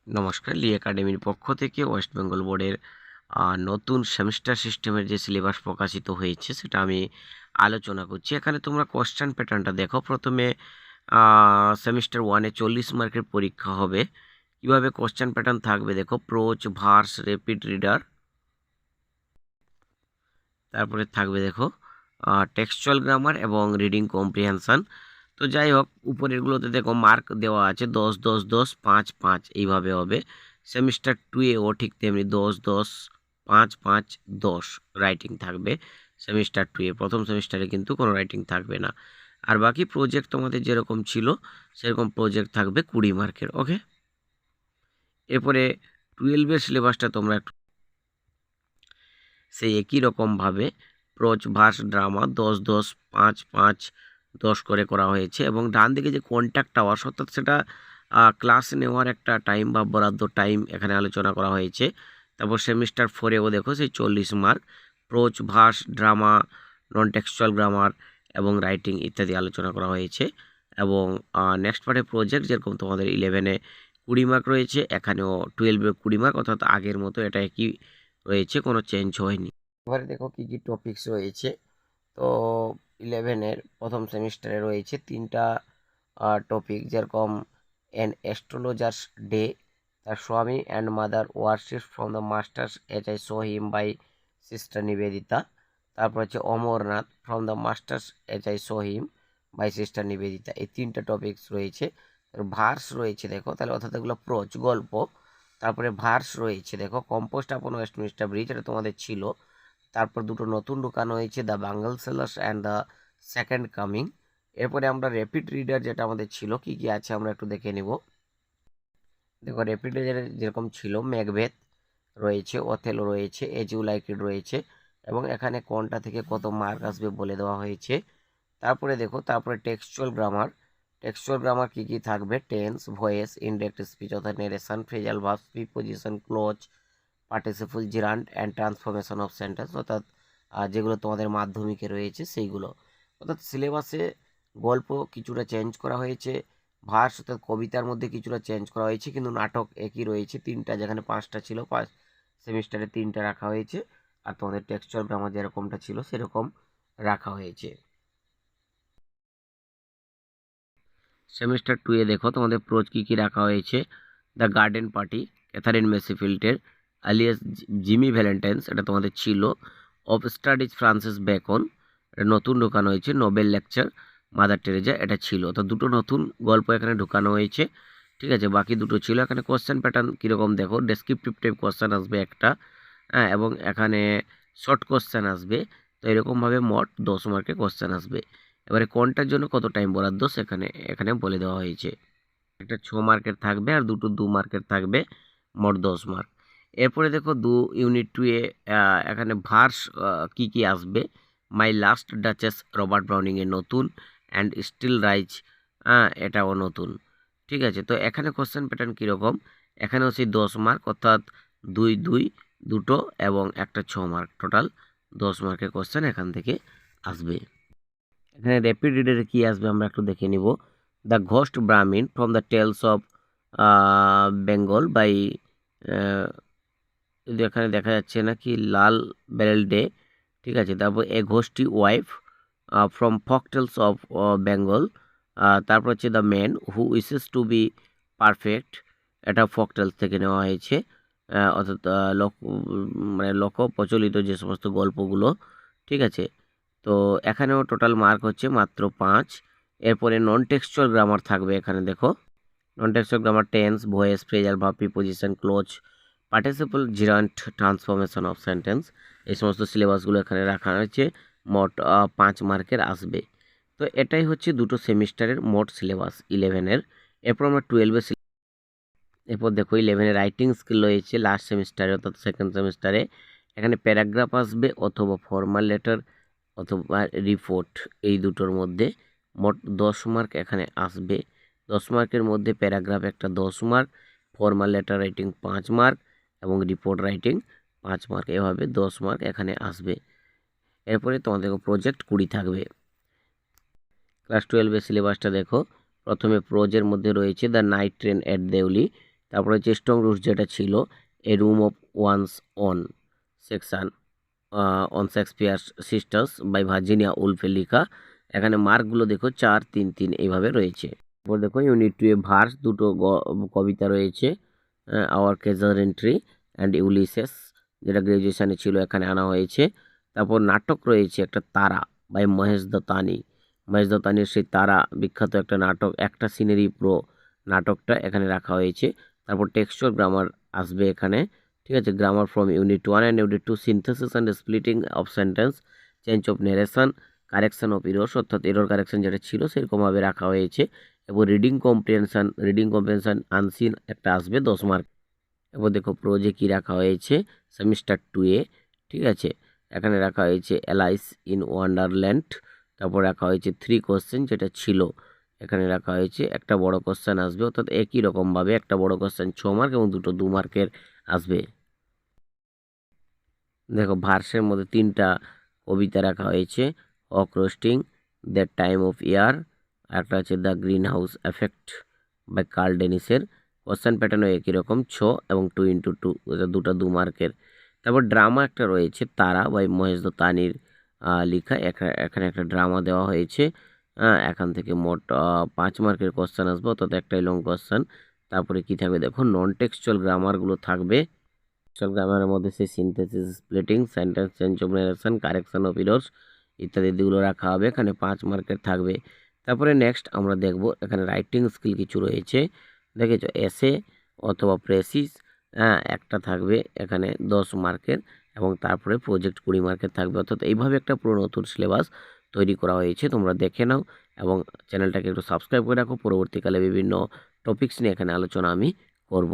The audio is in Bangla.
নমস্কার, লি একাডেমির পক্ষ থেকে ওয়েস্ট বেঙ্গল বোর্ডের নতুন সেমিস্টার সিস্টেমের যে সিলেবাস প্রকাশিত হয়েছে সেটা আমি আলোচনা করছি। এখানে তোমরা কোশ্চেন প্যাটার্নটা দেখো। প্রথমে সেমিস্টার 1-এ 40 মার্কের পরীক্ষা হবে। কীভাবে কোশ্চেন প্যাটার্ন থাকবে দেখো, প্রোচ, ভার্স, র্যাপিড রিডার, তারপরে থাকবে দেখো টেক্সচুয়াল গ্রামার এবং রিডিং কম্প্রিহেনশন। তো যাই হোক, উপরেরগুলোতে দেখো মার্ক দেওয়া আছে 10, 10, 10, 5, 5 এইভাবে হবে। সেমিস্টার 2-এও ঠিক তেমনি 10, 10, 5, 5, 10 রাইটিং থাকবে। সেমিস্টার 2-এ প্রথম সেমিস্টারে কিন্তু কোনো রাইটিং থাকবে না। আর বাকি প্রজেক্ট তোমাদের যেরকম ছিল সেরকম প্রজেক্ট থাকবে 20 মার্কের। ওকে, এরপরে 12-এর সিলেবাসটা তোমরা একটু সেই একই রকমভাবে প্রোচ, ভার্স, ড্রামা 10, 10, 5, 5, 10 করে করা হয়েছে। এবং ডান দিকে যে কন্ট্যাক্ট আওয়ার্স, অর্থাৎ সেটা ক্লাস নেওয়ার একটা টাইম বা বরাদ্দ টাইম এখানে আলোচনা করা হয়েছে। তারপর সেমিস্টার 4-এও দেখো সেই 40 mark, prose, verse, drama, non textual grammar এবং রাইটিং ইত্যাদি আলোচনা করা হয়েছে। এবং নেক্সট পার্টে প্রজেক্ট যেরকম তোমাদের 11-এ 20 মার্ক রয়েছে, এখানেও 12-এ 20 মার্ক, অর্থাৎ আগের মতো এটা একই রয়েছে, কোনো চেঞ্জ হয়নি। এবারে দেখো কি কি টপিকস রয়েছে। তো 11-এর প্রথম সেমিস্টারে রয়েছে 3টা টপিক, যেরকম অ্যান অ্যাস্ট্রোলজার্স ডে, তার Swami and mother worship from the masters as I saw him by sister Nivedita. তারপর হচ্ছে Amarnath from the masters as I saw him by sister Nivedita. এই 3টা টপিকস রয়েছে। ভার্স রয়েছে দেখো, তাহলে অর্থাৎ এগুলো প্রোচ, গল্প। তারপরে ভার্স রয়েছে দেখো, কম্পোস্ট আপন ওয়েস্টমিনিস্টার ব্রিজ, এটা তোমাদের ছিল। তারপর দুটো নতুন ঢোকানো হয়েছে, the bangle sellers and the second coming. এরপরে আমরা র্যাপিড রিডার যেটা আমাদের ছিল, কি কি আছে আমরা একটু দেখে নিব। দেখো, র্যাপিড রিডার যেরকম ছিল, ম্যাকবেথ রয়েছে, ওথেলো রয়েছে, এজ ইউ লাইক ইট রয়েছে, এবং এখানে কোনটা থেকে কত মার্ক আসবে বলে দেওয়া হয়েছে। তারপরে দেখো, তারপরে টেক্সচুয়াল গ্রামার। টেক্সচুয়াল গ্রামার কি কি থাকবে, টেন্স, ভয়েস, ইনডাইরেক্ট স্পিচ অর্থাৎ narration, phrasal verbs, preposition, close, participle, জিরান্ড and transformation of sentence, অর্থাৎ যেগুলো তোমাদের মাধ্যমিকে রয়েছে সেইগুলো। অর্থাৎ সিলেবাসে গল্প কিছুটা চেঞ্জ করা হয়েছে, ভার্স অর্থাৎ কবিতার মধ্যে কিছুটা চেঞ্জ করা হয়েছে, কিন্তু নাটক একই রয়েছে 3টা, যেখানে 5টা ছিল, 5 সেমিস্টারে 3টা রাখা হয়েছে। আর তোমাদের টেক্সচুয়াল গ্রামার যেরকমটা ছিল সেরকম রাখা হয়েছে। সেমিস্টার 2-এ দেখো তোমাদের প্রোচ কী কী রাখা হয়েছে, দ্য গার্ডেন পার্টি, ক্যাথারিন মেসিফিল্ডের, আলিয়াস জিমি ভ্যালেন্টাইন্স, এটা তোমাদের ছিল। অফ স্টাডিজ, ফ্রান্সিস বেকন, এটা নতুন ঢোকানো হয়েছে। নোবেল লেকচার, মাদার টেরেজা, এটা ছিল। তো দুটো নতুন গল্প এখানে ঢোকানো হয়েছে, ঠিক আছে। বাকি দুটো ছিল। এখানে কোশ্চেন প্যাটার্ন কীরকম দেখো, ডেসক্রিপটিভ টাইপ কোশ্চেন আসবে একটা, হ্যাঁ, এবং এখানে শর্ট কোশ্চেন আসবে। তো এরকমভাবে মোট 10 মার্কের কোশ্চেন আসবে। এবারে কোনটার জন্য কত টাইম বরাদ্দ সেখানে এখানে বলে দেওয়া হয়েছে। একটা 6 মার্কের থাকবে আর দুটো 2 মার্কের থাকবে, মোট 10 মার্ক। এরপরে দেখো ইউনিট 2-এ এখানে ভার্স কি কি আসবে, মাই লাস্ট ডাচেস রবার্ট ব্রাউনিংয়ের নতুন, অ্যান্ড স্টিল রাইজ, এটাও নতুন, ঠিক আছে। তো এখানে কোশ্চেন প্যাটার্ন কীরকম, এখানেও সেই 10 মার্ক, অর্থাৎ 2, 2, দুটো এবং একটা 6 মার্ক, টোটাল 10 মার্কের কোশ্চেন এখান থেকে আসবে। এখানে র্যাপিড রিডারে কি আসবে আমরা একটু দেখে নিব। The ghost Brahmin from the tales of Bengal by, এখানে দেখা যাচ্ছে নাকি লাল বেরেল ডে, ঠিক আছে। তারপর এ ঘোষ্টি wife from folk tales of Bengal. তারপর হচ্ছে the man who wishes to be perfect, এটা ফক টেলস থেকে নেওয়া হয়েছে। অর্থাৎ মানে লোক প্রচলিত যে সমস্ত গল্পগুলো, ঠিক আছে। তো এখানেও টোটাল মার্ক হচ্ছে মাত্র 5। এরপরে নন টেক্সচুয়াল গ্রামার থাকবে, এখানে দেখো নন textual grammar, tense, voice, phrasal verb, preposition, close, participle, gerund, transformation of sentence, এই সমস্ত সিলেবাসগুলো এখানে রাখা হয়েছে। মোট 5 মার্কের আসবে। তো এটাই হচ্ছে দুটো সেমিস্টারের মোট সিলেবাস 11-এর। এরপর আমরা 12-এর, এরপর দেখো 11-এর রাইটিং স্কিল রয়েছে লাস্ট সেমিস্টারে, অর্থাৎ সেকেন্ড সেমিস্টারে। এখানে প্যারাগ্রাফ আসবে অথবা ফর্মাল লেটার অথবা রিপোর্ট, এই দুটোর মধ্যে মোট 10 মার্ক এখানে আসবে। 10 মার্কের মধ্যে প্যারাগ্রাফ একটা 10 mark, formal letter writing 5 mark এবং রিপোর্ট রাইটিং 5 মার্ক, এভাবে 10 মার্ক এখানে আসবে। এরপরে তোমাদের প্রজেক্ট 20 থাকবে। ক্লাস 12-এর সিলেবাসটা দেখো, প্রথমে প্রোজের মধ্যে রয়েছে the night train at Deoli, তারপরে হচ্ছে স্ট্রং রুটস যেটা ছিল a room of one's own section on Shakespeare sisters by Virginia উলফে লেখা। এখানে মার্কগুলো দেখো 4, 3, 3 এইভাবে রয়েছে। তারপর দেখো ইউনিট 2 এ ভার্স দুটো কবিতা রয়েছে, আওয়ার কেজার এন্ট্রি অ্যান্ড ইউলিসেস যেটা গ্র্যাজুয়েশনে ছিল এখানে আনা হয়েছে। তারপর নাটক রয়েছে একটা তারা বাই মহেশ দত্তানি। মহেশ দত্তানির সেই তারা বিখ্যাত একটা নাটক, একটা সিনারি প্রো নাটকটা এখানে রাখা হয়েছে। তারপর টেক্সচুয়াল গ্রামার আসবে এখানে, ঠিক আছে। Grammar from unit 1 and unit 2, synthesis and splitting of sentence, change of narration, correction of errors, অর্থাৎ এরর কারেকশন যেটা ছিল সেরকমভাবে রাখা হয়েছে। এবং রিডিং কম্প্রিহেনশন আনসিন একটা আসবে 10 মার্ক। এবার দেখো প্রোজে কি রাখা হয়েছে, সেমিস্টার 2 এ, ঠিক আছে। এখানে রাখা হয়েছে অ্যালাইস ইন ওয়ান্ডারল্যান্ড। তারপর রাখা হয়েছে 3 কোশ্চেন যেটা ছিল এখানে রাখা হয়েছে, একটা বড় কোশ্চেন আসবে, অর্থাৎ একই রকমভাবে একটা বড় কোশ্চেন 6 মার্ক এবং দুটো 2 মার্কের আসবে। দেখো ভার্সের মধ্যে 3টা কবিতা রাখা হয়েছে, hawk roosting, the time of year, একটা হচ্ছে the green house effect by Carl ডেনিসের। কোশ্চেন প্যাটার্নও একই রকম 6 এবং 2x2, দুটা 2 মার্কের। তারপর ড্রামা একটা রয়েছে তারা বাই মহেশ দত্তানির লেখা, এখানে একটা ড্রামা দেওয়া হয়েছে। এখান থেকে মোট 5 মার্কের কোশ্চেন আসবে, অর্থাৎ একটাই লং কোশ্চেন। তারপরে কি থাকবে দেখো, নন টেক্সচুয়াল গ্রামারগুলো থাকবে। টেক্সচুয়াল গ্রামারের মধ্যে সেই synthesis, splitting, sentence change of narration, correction of errors ইত্যাদি দিকগুলো রাখা হবে, এখানে 5 মার্কের থাকবে। তারপরে নেক্সট আমরা দেখব এখানে রাইটিং স্কিল কিছু রয়েছে, দেখেছো এসে অথবা প্রেসিস, একটা থাকবে এখানে 10 মার্কের, এবং তারপরে প্রজেক্ট 20 মার্কের থাকবে। অর্থাৎ এইভাবে একটা পুরো নতুন সিলেবাস তৈরি করা হয়েছে, তোমরা দেখে নাও এবং চ্যানেলটাকে একটু সাবস্ক্রাইব করে রাখো। পরবর্তীকালে বিভিন্ন টপিকস নিয়ে এখানে আলোচনা আমি করব।